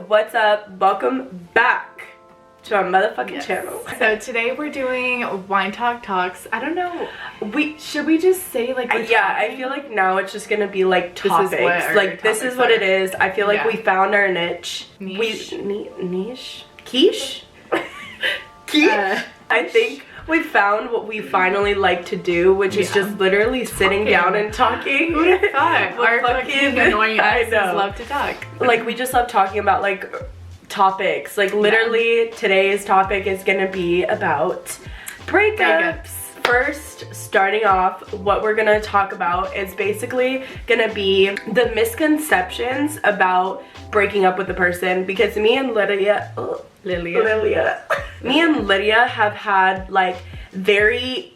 what's up? Welcome back to our motherfucking channel. So today we're doing wine talks. I don't know. Should we just say like yeah, I feel like now it's just gonna be like topics. This is what it is. I feel like we found our niche. Niche? Quiche? Quiche? I think we found what we finally like to do, which is just literally sitting down and talking. Who would have thought? Our fucking annoying asses love to talk. Like, we just love talking about like topics. Like, literally today's topic is gonna be about breakups. First, starting off, what we're gonna talk about is basically gonna be the misconceptions about breaking up with a person, because me and Lydia have had like very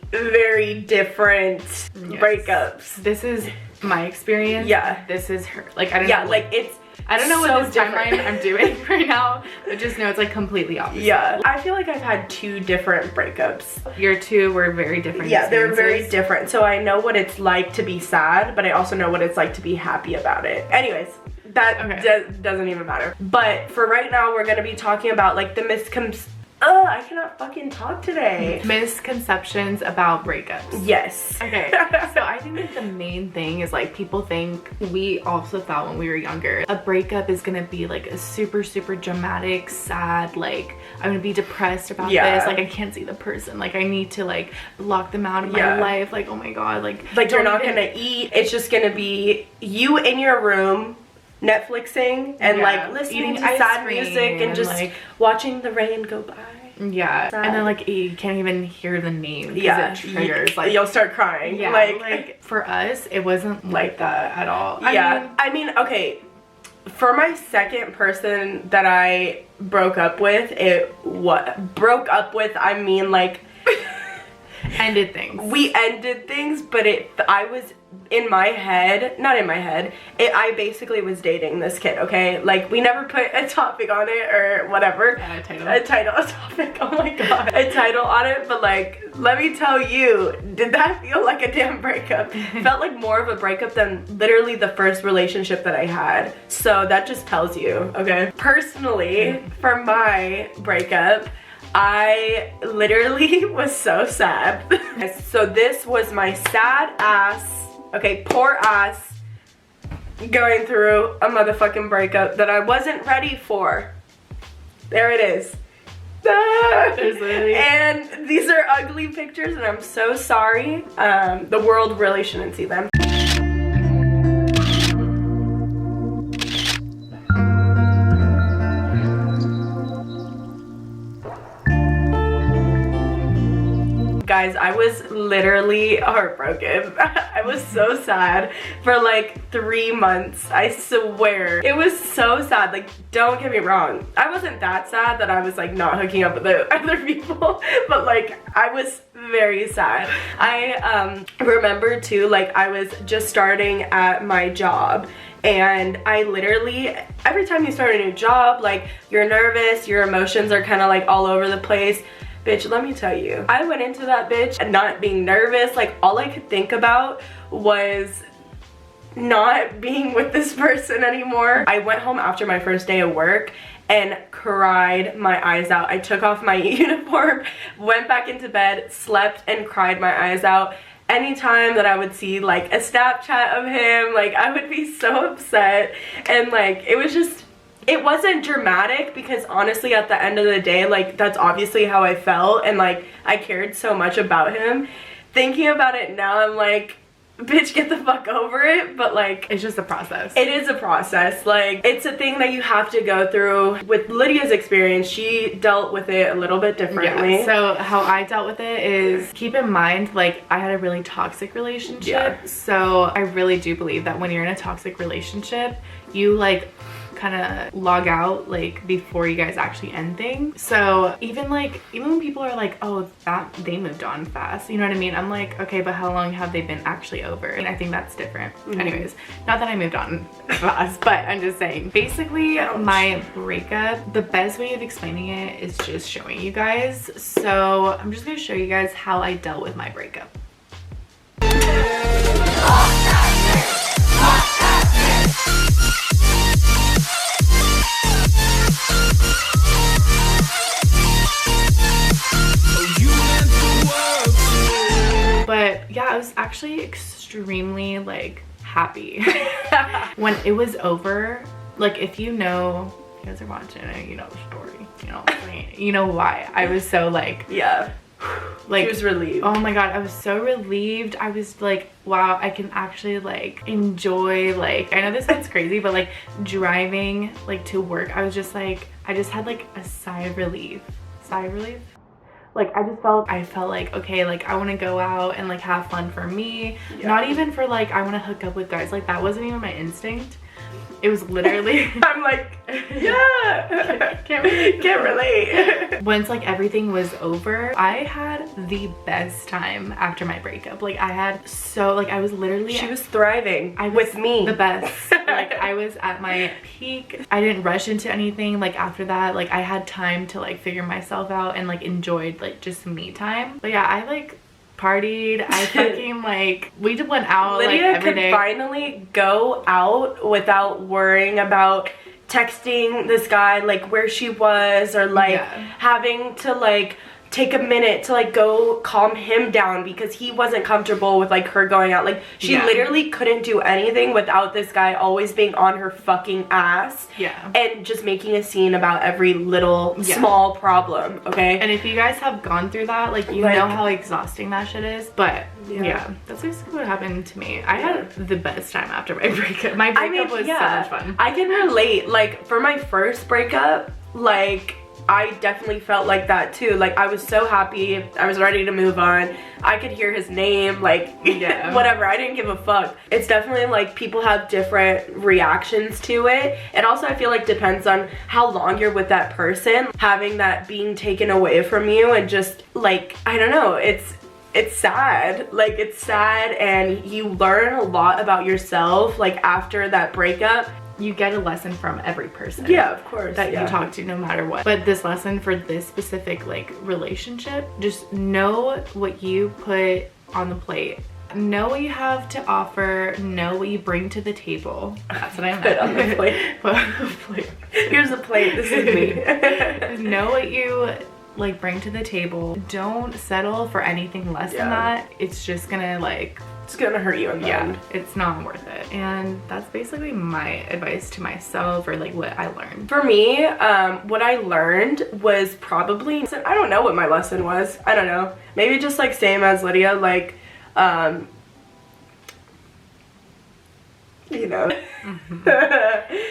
different breakups. This is my experience. Yeah. This is her. Like, I don't know. Like, it's I don't know so what this timeline I'm doing right now, but just know it's like completely opposite. Yeah. I feel like I've had 2 different breakups. Your 2 were very different. Yeah, they were very different. So I know what it's like to be sad, but I also know what it's like to be happy about it. Anyways, that doesn't even matter. But for right now, we're gonna be talking about like the I cannot fucking talk today. Misconceptions about breakups. Yes. Okay, so I think that the main thing is like people think, we also thought when we were younger, a breakup is gonna be like a super dramatic, sad, like I'm gonna be depressed about this, like I can't see the person, like I need to like block them out of my life, like oh my god, like you're not gonna eat. It's just gonna be you in your room Netflixing and like listening to sad music and just like watching the rain go by. Yeah, sad. And then like you can't even hear the name. It triggers. Like you'll start crying. Yeah, like for us, it wasn't like that at all. I mean, okay. For my second person that I broke up with, I mean like ended things. We ended things, but I was in my head, not in my head, I basically was dating this kid, okay? Like, we never put a topic on it or whatever. A title, a topic, oh my god. A title on it, but like, let me tell you, did that feel like a damn breakup? Felt like more of a breakup than literally the first relationship that I had. So that just tells you, okay? Personally, for my breakup, I literally was so sad. So this was my sad ass, okay, poor ass, going through a motherfucking breakup that I wasn't ready for. There it is. And these are ugly pictures and I'm so sorry. The world really shouldn't see them. Guys, I was literally heartbroken. I was so sad for like 3 months. I swear. It was so sad. Like, don't get me wrong. I wasn't that sad that I was like not hooking up with the other people, but like I was very sad. I remember too, like I was just starting at my job. And I literally, every time you start a new job, like you're nervous, your emotions are kind of like all over the place. Bitch, let me tell you, I went into that bitch and not being nervous. Like, all I could think about was not being with this person anymore. I went home after my first day of work and cried my eyes out. I took off my uniform, went back into bed, slept, and cried my eyes out. Anytime that I would see like a Snapchat of him, like I would be so upset. And like, it wasn't dramatic, because honestly at the end of the day, like that's obviously how I felt, and like I cared so much about him. Thinking about it now, I'm like, bitch, get the fuck over it. But like, it's just a process. It is a process. Like, it's a thing that you have to go through. With Lydia's experience, she dealt with it a little bit differently. Yeah, so how I dealt with it is, keep in mind, like I had a really toxic relationship. So I really do believe that when you're in a toxic relationship, you like kind of log out like before you guys actually end things. So even when people are like, oh, that they moved on fast, you know what I mean? I'm like, okay, but how long have they been actually over? And I think that's different. Anyways, not that I moved on fast, but I'm just saying, basically my breakup, the best way of explaining it is just showing you guys. So I'm just gonna show you guys how I dealt with my breakup. was actually extremely like happy when it was over. Like, if you know, you guys are watching it, you know the story, you know why I was so like, yeah, like, she was relieved. Oh my god, I was so relieved. I was like, wow, I can actually like enjoy, like, I know this sounds crazy, but like driving like to work, I was just like, I just had like a sigh of relief. Like, I felt like, okay, like I want to go out and like have fun for me. Yeah. Not even for like, I want to hook up with guys. Like, that wasn't even my instinct. It was literally I'm like, yeah, can't relate. Once like everything was over, I had the best time after my breakup. Like, I had so, like, I was literally, she was thriving. I was with me, the best. Like, I was at my peak. I didn't rush into anything. Like, after that, like, I had time to like figure myself out and like enjoyed like just me time. But yeah, I like partied. I fucking like, we just went out Lydia like every day. could finally go out without worrying about texting this guy like where she was, or like having to like take a minute to like go calm him down because he wasn't comfortable with like her going out. Like, she literally couldn't do anything without this guy always being on her fucking ass and just making a scene about every little small problem. Okay, and if you guys have gone through that, like, you know how exhausting that shit is. But yeah, that's basically what happened to me. I had the best time after my breakup. My breakup was so much fun. I can relate. Like, for my first breakup, like, I definitely felt like that too. Like, I was so happy. I was ready to move on. I could hear his name, like, whatever. I didn't give a fuck. It's definitely like people have different reactions to it. And also, I feel like depends on how long you're with that person. Having that being taken away from you and just like, I don't know, it's sad. Like, it's sad, and you learn a lot about yourself like after that breakup. You get a lesson from every person, of course, that you talk to, no matter what. But this lesson for this specific like relationship, just know what you put on the plate, know what you have to offer, know what you bring to the table. That's what I meant. Put on the plate. Put on the plate. Here's the plate, this is me. Know what you like bring to the table. Don't settle for anything less than that. It's just gonna like, it's gonna hurt you in the end. It's not worth it. And that's basically my advice to myself, or like what I learned. For me, what I learned was probably, I don't know what my lesson was. I don't know. Maybe just like same as Lydia, like, you know.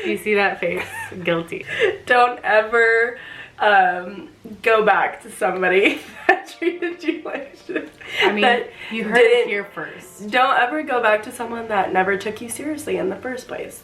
You see that face? Guilty. Don't ever go back to somebody that treated you like shit. I mean, you heard it here first. Don't ever go back to someone that never took you seriously in the first place.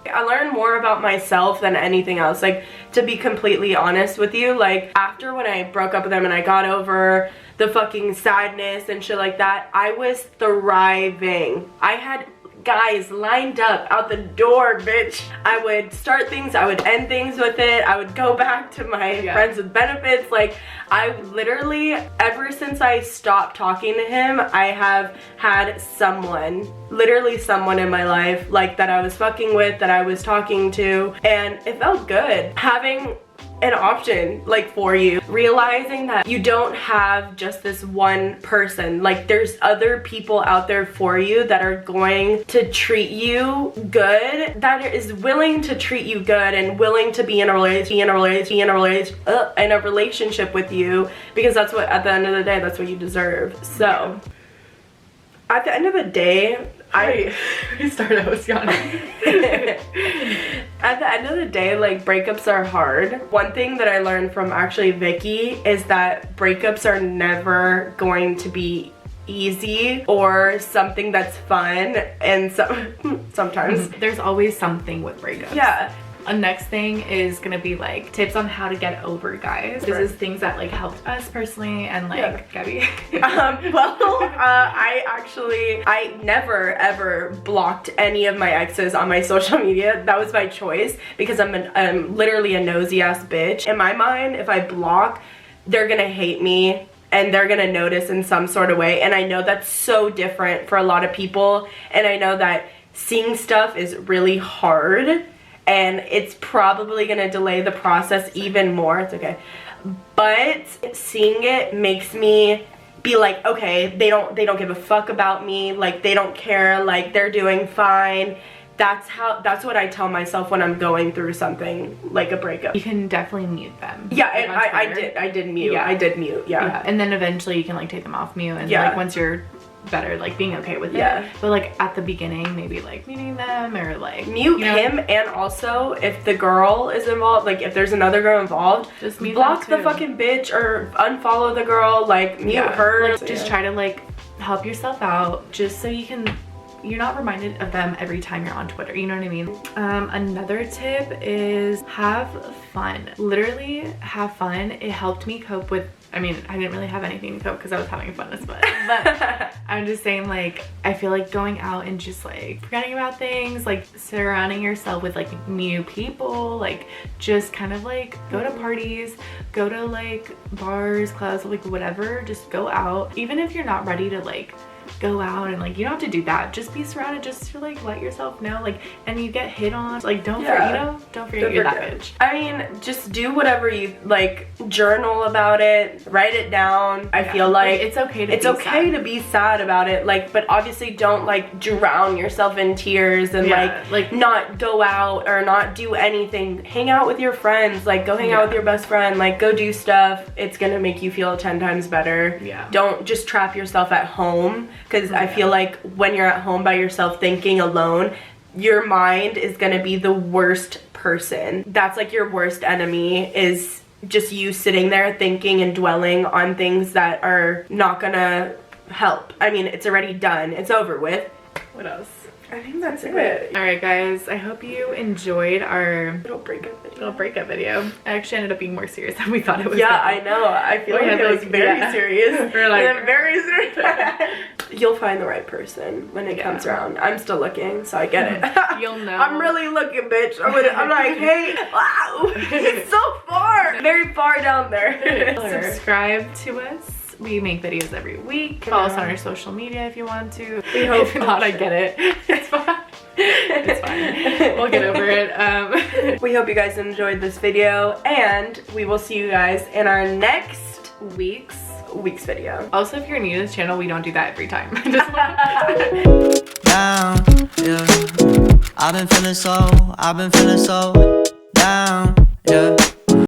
I learned more about myself than anything else. Like, to be completely honest with you, like, after when I broke up with him and I got over the fucking sadness and shit like that, I was thriving. I had guys lined up out the door, bitch. I would start things, I would end things with it, I would go back to my friends with benefits. Like, I literally, ever since I stopped talking to him, I have had someone, literally someone in my life, like, that I was fucking with, that I was talking to, and it felt good having an option like for you, realizing that you don't have just this one person. Like, there's other people out there for you that are going to treat you good, that is willing to treat you good and willing to be in a relationship with you, because that's what, at the end of the day, that's what you deserve. So at the end of the day, I was yawning. At the end of the day, like, breakups are hard. One thing that I learned from actually Vicky is that breakups are never going to be easy or something that's fun, and sometimes there's always something with breakups. Yeah. Next thing is gonna be like tips on how to get over guys. This is things that like helped us personally, and like Gabby. I never ever blocked any of my exes on my social media. That was my choice, because I'm literally a nosy ass bitch. In my mind, if I block, they're gonna hate me and they're gonna notice in some sort of way. And I know that's so different for a lot of people, and I know that seeing stuff is really hard, and it's probably gonna delay the process even more. It's okay. But seeing it makes me be like, okay, they don't give a fuck about me, like they don't care, like they're doing fine. That's what I tell myself when I'm going through something like a breakup. You can definitely mute them. Yeah, and I did mute. Yeah. I did mute. Yeah. And then eventually you can like take them off mute, and like once you're better, like being okay with it. But like at the beginning, maybe like muting them or like mute him, and also if the girl is involved, like if there's another girl involved, just mute block the fucking bitch or unfollow the girl, like mute her. Like, just try to like help yourself out, just so you're not reminded of them every time you're on Twitter, you know what I mean? Another tip is have fun. Literally have fun. It helped me cope with, I mean, I didn't really have anything to cope because I was having fun as well. But I'm just saying, like, I feel like going out and just like forgetting about things, like surrounding yourself with like new people, like just kind of like go to parties, go to like bars, clubs, like whatever, just go out. Even if you're not ready to like go out, and like you don't have to do that, just be surrounded, just to like let yourself know, like, and you get hit on, like don't forget you're that bitch. I mean, just do whatever you like, journal about it, write it down. I feel like it's okay to be sad about it, like, but obviously don't like drown yourself in tears and like not go out or not do anything. Hang out with your friends, like go hang out with your best friend, like go do stuff. It's gonna make you feel 10 times better. Don't just trap yourself at home, because I feel like when you're at home by yourself thinking alone, your mind is gonna be the worst person. That's like your worst enemy, is just you sitting there thinking and dwelling on things that are not gonna help. I mean, it's already done, it's over with. What else? I think that's it. Alright guys, I hope you enjoyed our little breakup video. It actually ended up being more serious than we thought it was. Yeah, I know. I feel like it was very serious. We're like very serious. You'll find the right person when it comes around. I'm still looking, so I get it. You'll know. I'm really looking, bitch. I'm like, hey, wow, he's so far, very far down there. Subscribe to us. We make videos every week. Follow us on our social media if you want to. We hope not. I get it. It's fine. It's fine. We'll get over it. We hope you guys enjoyed this video, and we will see you guys in our next week's video. Also, if you're new to this channel, we don't do that every time. Down, yeah. I've been feeling so down, yeah.